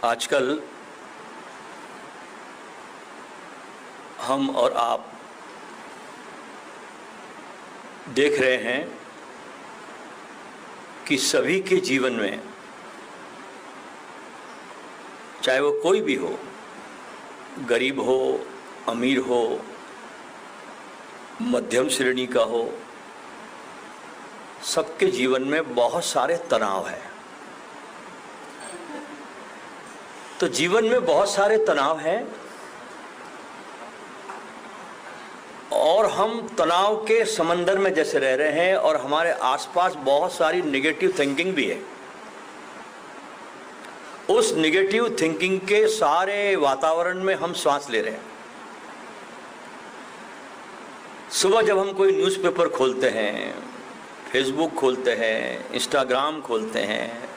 आजकल हम और आप देख रहे हैं कि सभी के जीवन में, चाहे वो कोई भी हो, गरीब हो, अमीर हो, मध्यम श्रेणी का हो, सबके जीवन में बहुत सारे तनाव हैं। तो जीवन में बहुत सारे तनाव हैं और हम तनाव के समंदर में जैसे रह रहे हैं और हमारे आसपास बहुत सारी नेगेटिव थिंकिंग भी है। उस नेगेटिव थिंकिंग के सारे वातावरण में हम सांस ले रहे हैं। सुबह जब हम कोई न्यूज़पेपर खोलते हैं, फेसबुक खोलते हैं, इंस्टाग्राम खोलते हैं,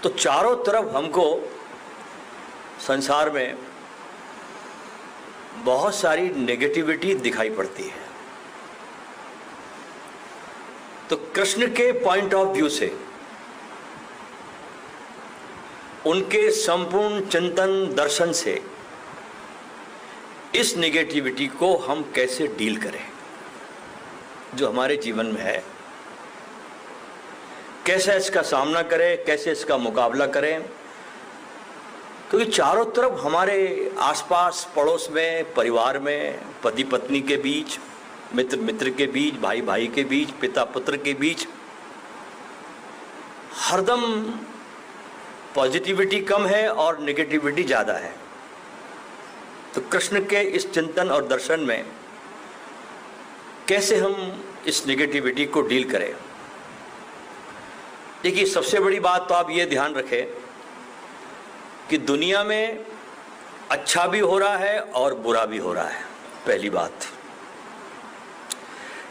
तो चारों तरफ हमको संसार में बहुत सारी नेगेटिविटी दिखाई पड़ती है। तो कृष्ण के पॉइंट ऑफ व्यू से, उनके संपूर्ण चिंतन दर्शन से इस नेगेटिविटी को हम कैसे डील करें जो हमारे जीवन में है, कैसे इसका सामना करें, कैसे इसका मुकाबला करें। क्योंकि चारों तरफ हमारे आसपास, पड़ोस में, परिवार में, पति पत्नी के बीच, मित्र मित्र के बीच, भाई भाई के बीच, पिता पुत्र के बीच हरदम पॉजिटिविटी कम है और नेगेटिविटी ज़्यादा है। तो कृष्ण के इस चिंतन और दर्शन में कैसे हम इस नेगेटिविटी को डील करें। देखिए, सबसे बड़ी बात तो आप ये ध्यान रखें कि दुनिया में अच्छा भी हो रहा है और बुरा भी हो रहा है, पहली बात।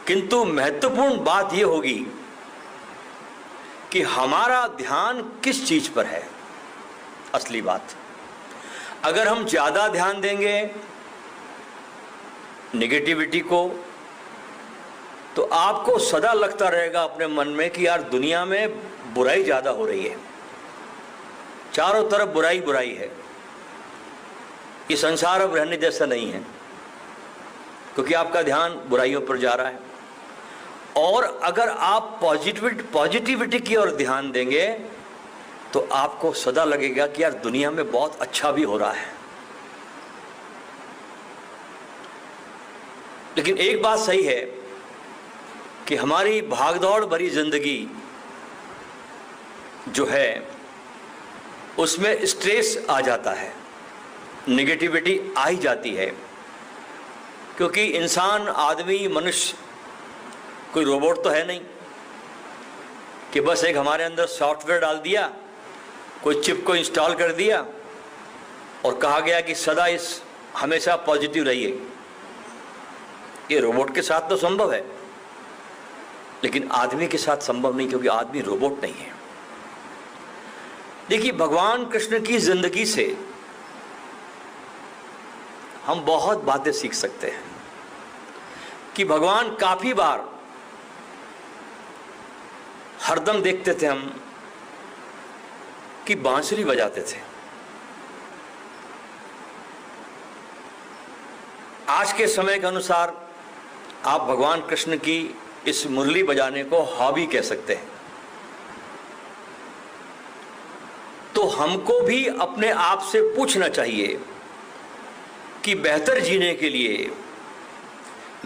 किंतु महत्वपूर्ण बात ये होगी कि हमारा ध्यान किस चीज पर है, असली बात। अगर हम ज्यादा ध्यान देंगे नेगेटिविटी को, तो आपको सदा लगता रहेगा अपने मन में कि यार दुनिया में बुराई ज्यादा हो रही है, चारों तरफ बुराई बुराई है, ये संसार अब रहने जैसा नहीं है, क्योंकि आपका ध्यान बुराइयों पर जा रहा है। और अगर आप पॉजिटिविटी की ओर ध्यान देंगे तो आपको सदा लगेगा कि यार दुनिया में बहुत अच्छा भी हो रहा है। लेकिन एक बात सही है कि हमारी भागदौड़ भरी जिंदगी जो है उसमें स्ट्रेस आ जाता है, नेगेटिविटी आ ही जाती है। क्योंकि इंसान, आदमी, मनुष्य कोई रोबोट तो है नहीं कि बस एक हमारे अंदर सॉफ्टवेयर डाल दिया, कोई चिप को इंस्टॉल कर दिया और कहा गया कि सदा हमेशा पॉजिटिव रहिए। ये रोबोट के साथ तो संभव है, लेकिन आदमी के साथ संभव नहीं, क्योंकि आदमी रोबोट नहीं है। देखिए, भगवान कृष्ण की जिंदगी से हम बहुत बातें सीख सकते हैं कि भगवान काफी बार, हरदम देखते थे हम कि बांसुरी बजाते थे। आज के समय के अनुसार आप भगवान कृष्ण की इस मुरली बजाने को हॉबी कह सकते हैं। तो हमको भी अपने आप से पूछना चाहिए कि बेहतर जीने के लिए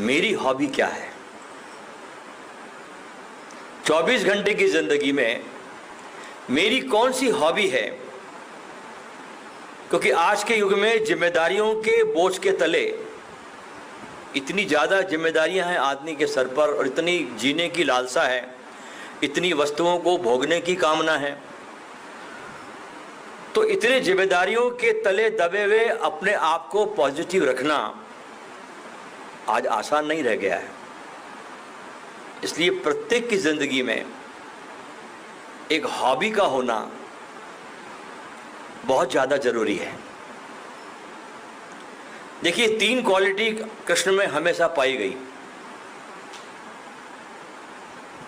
मेरी हॉबी क्या है। 24 घंटे की जिंदगी में मेरी कौन सी हॉबी है। क्योंकि आज के युग में जिम्मेदारियों के बोझ के तले इतनी ज़्यादा जिम्मेदारियां हैं आदमी के सर पर, और इतनी जीने की लालसा है, इतनी वस्तुओं को भोगने की कामना है। तो इतने जिम्मेदारियों के तले दबे हुए अपने आप को पॉजिटिव रखना आज आसान नहीं रह गया है। इसलिए प्रत्येक की जिंदगी में एक हॉबी का होना बहुत ज़्यादा जरूरी है। देखिए, 3 क्वालिटी कृष्ण में हमेशा पाई गई।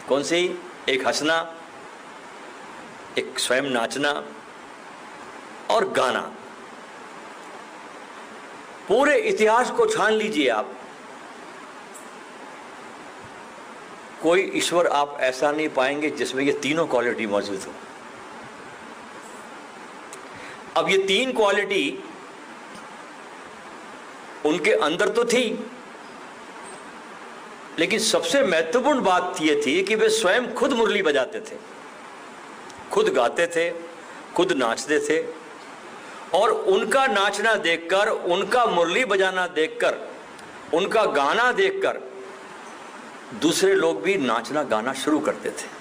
कौन सी? एक हंसना, एक स्वयं नाचना और गाना, पूरे इतिहास को छान लीजिए आप, कोई ईश्वर आप ऐसा नहीं पाएंगे जिसमें ये तीनों क्वालिटी मौजूद हो। अब ये तीन क्वालिटी उनके अंदर तो थी, लेकिन सबसे महत्वपूर्ण बात यह थी कि वे स्वयं खुद मुरली बजाते थे, खुद गाते थे, खुद नाचते थे, और उनका नाचना देखकर, उनका मुरली बजाना देखकर, उनका गाना देखकर दूसरे लोग भी नाचना गाना शुरू करते थे।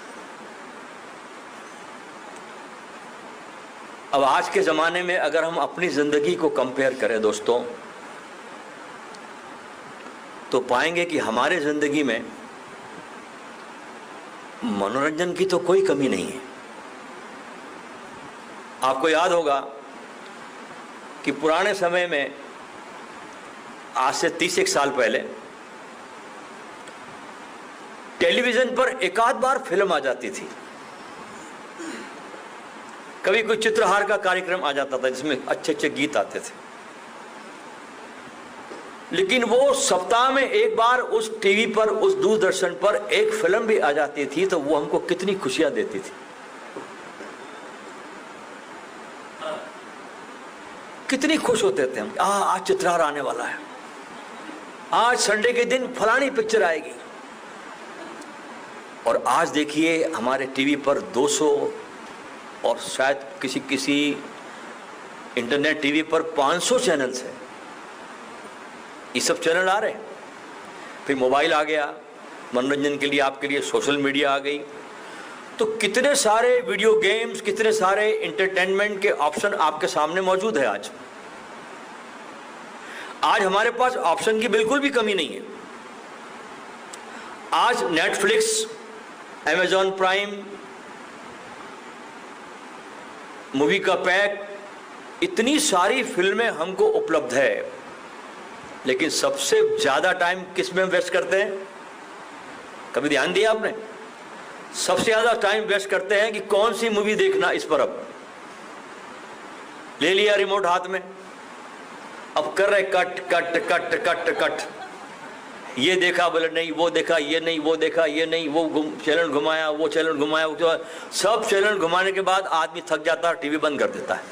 अब आज के ज़माने में अगर हम अपनी ज़िंदगी को कंपेयर करें दोस्तों, तो पाएंगे कि हमारे ज़िंदगी में मनोरंजन की तो कोई कमी नहीं है। आपको याद होगा कि पुराने समय में, आज से 30 साल पहले, टेलीविज़न पर एक आध बार फिल्म आ जाती थी। कभी कोई चित्रहार का कार्यक्रम आ जाता था जिसमें अच्छे अच्छे गीत आते थे, लेकिन वो सप्ताह में एक बार उस टीवी पर, उस दूरदर्शन पर एक फिल्म भी आ जाती थी, तो वो हमको कितनी खुशियां देती थी, कितनी खुश होते थे हम। आज चित्रहार आने वाला है, आज संडे के दिन फलानी पिक्चर आएगी। और आज देखिए हमारे टीवी पर 200 और शायद किसी इंटरनेट टीवी पर 500 चैनल्स हैं। ये सब चैनल आ रहे हैं। फिर मोबाइल आ गया, मनोरंजन के लिए आपके लिए सोशल मीडिया आ गई, तो कितने सारे वीडियो गेम्स, कितने सारे एंटरटेनमेंट के ऑप्शन आपके सामने मौजूद है। आज हमारे पास ऑप्शन की बिल्कुल भी कमी नहीं है। आज नेटफ्लिक्स, अमेजॉन प्राइम, मूवी का पैक, इतनी सारी फिल्में हमको उपलब्ध है, लेकिन सबसे ज्यादा टाइम किस में वेस्ट करते हैं? कभी ध्यान दिया आपने? सबसे ज्यादा टाइम वेस्ट करते हैं कि कौन सी मूवी देखना, इस पर अब ले लिया रिमोट हाथ में, अब कर रहे cut cut cut cut cut, ये देखा बोले नहीं, वो देखा ये नहीं, वो देखा ये नहीं, वो चैनल घुमाया, वो चैनल घुमाया, वो सब चैनल घुमाने के बाद आदमी थक जाता है, टीवी बंद कर देता है।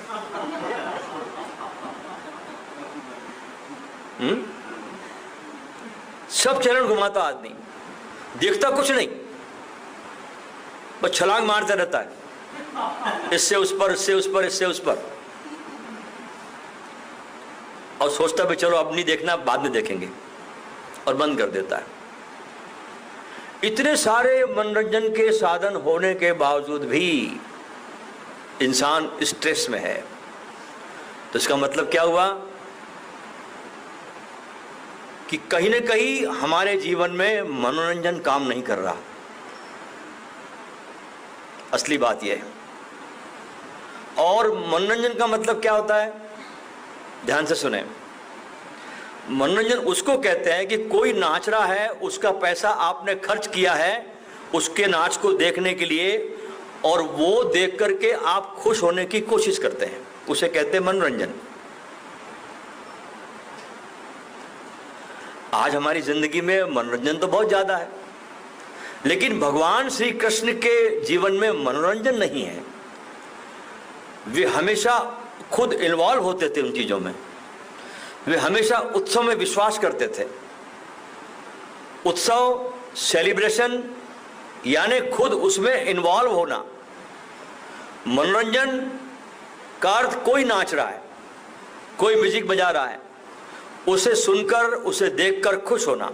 सब चैनल घुमाता आदमी, देखता कुछ नहीं, बस छलांग मारता रहता है, इससे उस पर, इससे उस पर, इससे उस पर, और सोचता भी चलो अब नहीं देखना, बाद में देखेंगे, और बंद कर देता है। इतने सारे मनोरंजन के साधन होने के बावजूद भी इंसान स्ट्रेस में है। तो इसका मतलब क्या हुआ कि कहीं ना कहीं हमारे जीवन में मनोरंजन काम नहीं कर रहा। असली बात यह है। और मनोरंजन का मतलब क्या होता है? ध्यान से सुने। मनोरंजन उसको कहते हैं कि कोई नाच रहा है, उसका पैसा आपने खर्च किया है उसके नाच को देखने के लिए, और वो देख करके आप खुश होने की कोशिश करते हैं, उसे कहते हैं मनोरंजन। आज हमारी जिंदगी में मनोरंजन तो बहुत ज्यादा है, लेकिन भगवान श्री कृष्ण के जीवन में मनोरंजन नहीं है। वे हमेशा खुद इन्वॉल्व होते थे उन चीजों में, वे हमेशा उत्सव में विश्वास करते थे। उत्सव, सेलिब्रेशन, यानी खुद उसमें इन्वॉल्व होना। मनोरंजन का अर्थ कोई नाच रहा है, कोई म्यूजिक बजा रहा है, उसे सुनकर, उसे देखकर खुश होना।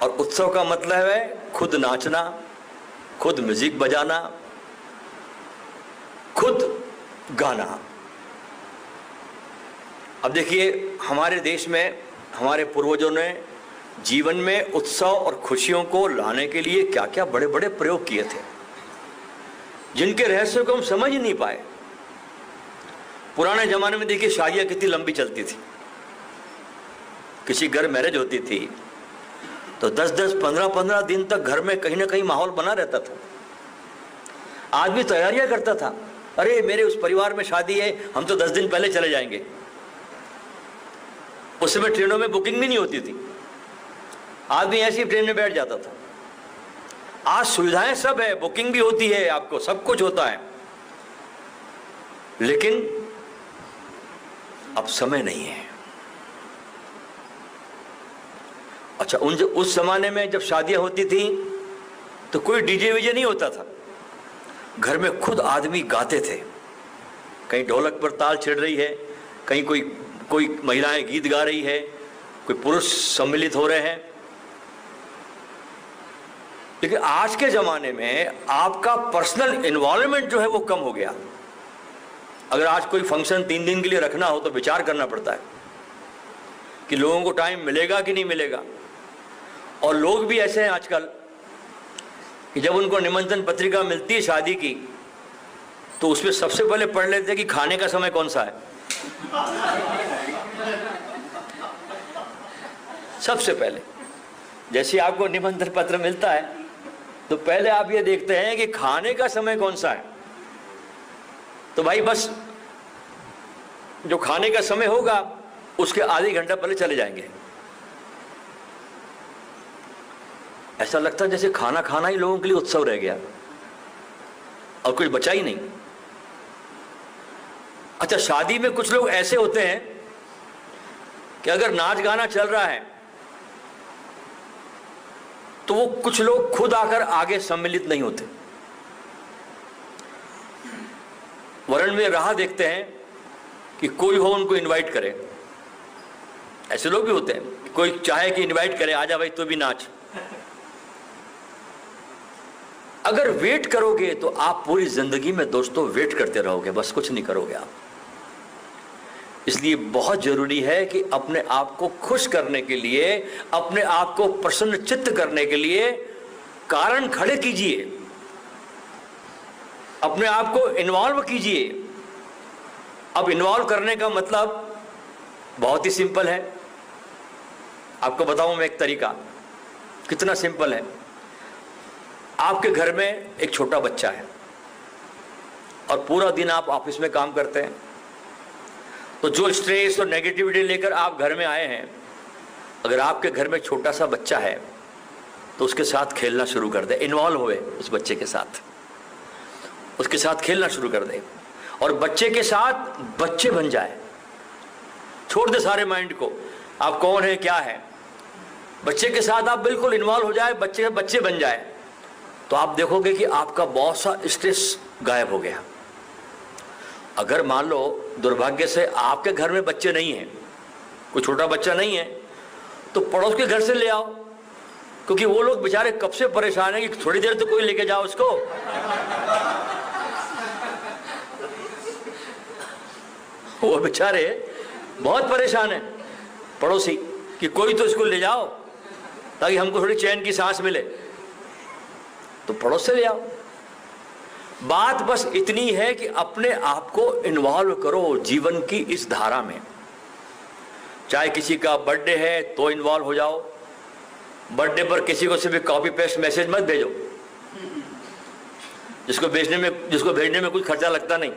और उत्सव का मतलब है खुद नाचना, खुद म्यूजिक बजाना, खुद गाना। अब देखिए हमारे देश में हमारे पूर्वजों ने जीवन में उत्सव और खुशियों को लाने के लिए क्या क्या बड़े बड़े प्रयोग किए थे, जिनके रहस्य को हम समझ ही नहीं पाए। पुराने जमाने में देखिए शादियां कितनी लंबी चलती थी। किसी घर मैरिज होती थी तो 10-10, 15-15 दिन तक घर में कहीं ना कहीं माहौल बना रहता था। आदमी तैयारियां करता था, अरे मेरे उस परिवार में शादी है, हम तो 10 दिन पहले चले जाएंगे। उस समय ट्रेनों में बुकिंग भी नहीं होती थी, आदमी ऐसी ट्रेन में बैठ जाता था। आज सुविधाएं सब है, बुकिंग भी होती है, आपको सब कुछ होता है, लेकिन अब समय नहीं है। अच्छा, उस जमाने में जब शादियां होती थी तो कोई डीजे वीजे नहीं होता था, घर में खुद आदमी गाते थे। कहीं ढोलक पर ताल छिड़ रही है, कहीं कोई महिलाएं गीत गा रही है, कोई पुरुष सम्मिलित हो रहे हैं। लेकिन आज के ज़माने में आपका पर्सनल इन्वॉल्वमेंट जो है वो कम हो गया। अगर आज कोई फंक्शन 3 दिन के लिए रखना हो तो विचार करना पड़ता है कि लोगों को टाइम मिलेगा कि नहीं मिलेगा। और लोग भी ऐसे हैं आजकल कि जब उनको निमंत्रण पत्रिका मिलती है शादी की, तो उसमें सबसे पहले पढ़ लेते हैं कि खाने का समय कौन सा है। सबसे पहले जैसे आपको निमंत्रण पत्र मिलता है तो पहले आप ये देखते हैं कि खाने का समय कौन सा है। तो भाई बस जो खाने का समय होगा उसके आधे घंटा पहले चले जाएंगे। ऐसा लगता है जैसे खाना खाना ही लोगों के लिए उत्सव रह गया और कुछ बचा ही नहीं। अच्छा, शादी में कुछ लोग ऐसे होते हैं कि अगर नाच गाना चल रहा है तो वो कुछ लोग खुद आकर आगे सम्मिलित नहीं होते, वरण में राह देखते हैं कि कोई हो उनको इनवाइट करे। ऐसे लोग भी होते हैं, कोई चाहे कि इनवाइट करे, आजा भाई तू भी नाच। अगर वेट करोगे तो आप पूरी जिंदगी में दोस्तों वेट करते रहोगे, बस कुछ नहीं करोगे आप। इसलिए बहुत जरूरी है कि अपने आप को खुश करने के लिए, अपने आप को प्रसन्न चित्त करने के लिए कारण खड़े कीजिए, अपने आप को इन्वॉल्व कीजिए। अब इन्वॉल्व करने का मतलब बहुत ही सिंपल है। आपको बताऊं मैं एक तरीका, कितना सिंपल है। आपके घर में एक छोटा बच्चा है और पूरा दिन आप ऑफिस में काम करते हैं, तो जो स्ट्रेस और नेगेटिविटी लेकर आप घर में आए हैं, अगर आपके घर में छोटा सा बच्चा है तो उसके साथ खेलना शुरू कर दे, इन्वॉल्व हुए उस बच्चे के साथ, उसके साथ खेलना शुरू कर दे और बच्चे के साथ बच्चे बन जाए। छोड़ दे सारे माइंड को, आप कौन है क्या है, बच्चे के साथ आप बिल्कुल इन्वॉल्व हो जाए, बच्चे बन जाए, तो आप देखोगे कि आपका बहुत सा स्ट्रेस गायब हो गया। अगर मान लो दुर्भाग्य से आपके घर में बच्चे नहीं हैं, कोई छोटा बच्चा नहीं है, तो पड़ोस के घर से ले आओ, क्योंकि वो लोग बेचारे कब से परेशान हैं कि थोड़ी देर तो कोई लेके जाओ उसको। वो बेचारे बहुत परेशान हैं पड़ोसी कि कोई तो इसको ले जाओ ताकि हमको थोड़ी चैन की सांस मिले, तो पड़ोस से ले आओ। बात बस इतनी है कि अपने आप को इन्वॉल्व करो जीवन की इस धारा में। चाहे किसी का बर्थडे है तो इन्वॉल्व हो जाओ, बर्थडे पर किसी को सिर्फ कॉपी पेस्ट मैसेज मत भेजो, जिसको भेजने में कुछ खर्चा लगता नहीं।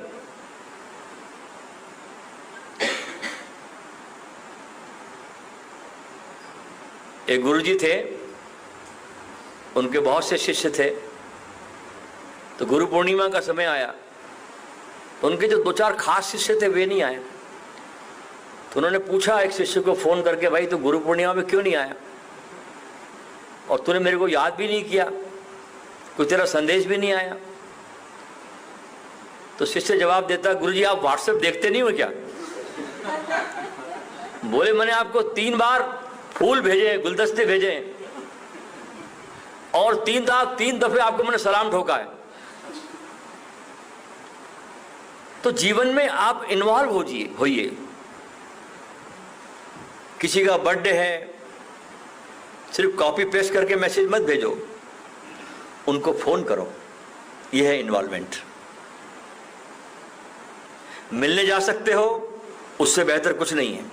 एक गुरुजी थे, उनके बहुत से शिष्य थे, तो गुरु पूर्णिमा का समय आया तो उनके जो 2-4 खास शिष्य थे वे नहीं आए। तो उन्होंने पूछा एक शिष्य को फोन करके, भाई तू गुरु पूर्णिमा में क्यों नहीं आया और तूने मेरे को याद भी नहीं किया, कोई तेरा संदेश भी नहीं आया। तो शिष्य जवाब देता, गुरुजी आप व्हाट्सएप देखते नहीं हो क्या? बोले मैंने आपको 3 बार फूल भेजे, गुलदस्ते भेजे और 3 दफे आपको मैंने सलाम ठोका है। तो जीवन में आप इन्वॉल्व होइए। किसी का बर्थडे है, सिर्फ कॉपी पेस्ट करके मैसेज मत भेजो, उनको फोन करो। यह है इन्वॉल्वमेंट। मिलने जा सकते हो, उससे बेहतर कुछ नहीं है।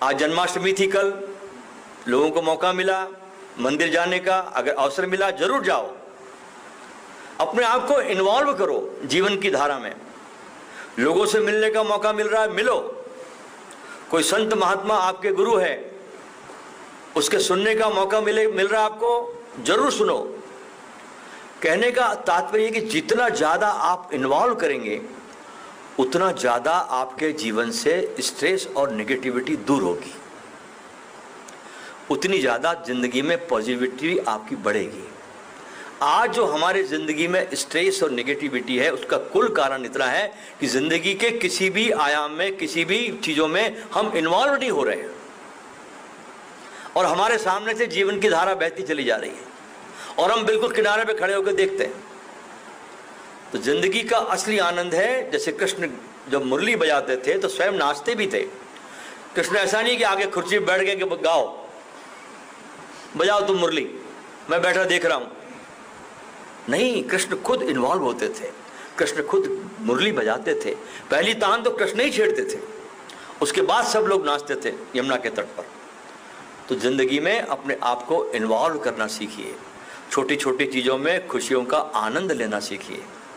आज जन्माष्टमी थी, कल लोगों को मौका मिला मंदिर जाने का, अगर अवसर मिला जरूर जाओ। अपने आप को इन्वॉल्व करो जीवन की धारा में। लोगों से मिलने का मौका मिल रहा है, मिलो। कोई संत महात्मा आपके गुरु है, उसके सुनने का मौका मिल रहा है आपको, जरूर सुनो। कहने का तात्पर्य कि जितना ज़्यादा आप इन्वॉल्व करेंगे उतना ज़्यादा आपके जीवन से स्ट्रेस और नेगेटिविटी दूर होगी, उतनी ज़्यादा जिंदगी में पॉजिटिविटी आपकी बढ़ेगी। आज जो हमारे ज़िंदगी में स्ट्रेस और नेगेटिविटी है, उसका कुल कारण इतना है कि ज़िंदगी के किसी भी आयाम में, किसी भी चीज़ों में हम इन्वॉल्व नहीं हो रहे हैं और हमारे सामने से जीवन की धारा बहती चली जा रही है और हम बिल्कुल किनारे पे खड़े होकर देखते हैं। तो जिंदगी का असली आनंद है, जैसे कृष्ण जब मुरली बजाते थे तो स्वयं नाचते भी थे। कृष्ण ऐसा नहीं कि आगे कुर्सी पर बैठ गए कि गाओ, बजाओ तुम मुरली, मैं बैठा देख रहा हूं। नहीं, कृष्ण खुद इन्वॉल्व होते थे, कृष्ण खुद मुरली बजाते थे। पहली तान तो कृष्ण ही छेड़ते थे, उसके बाद सब लोग नाचते थे यमुना के तट पर। तो जिंदगी में अपने आप को इन्वॉल्व करना सीखिए, छोटी छोटी चीज़ों में खुशियों का आनंद लेना सीखिए।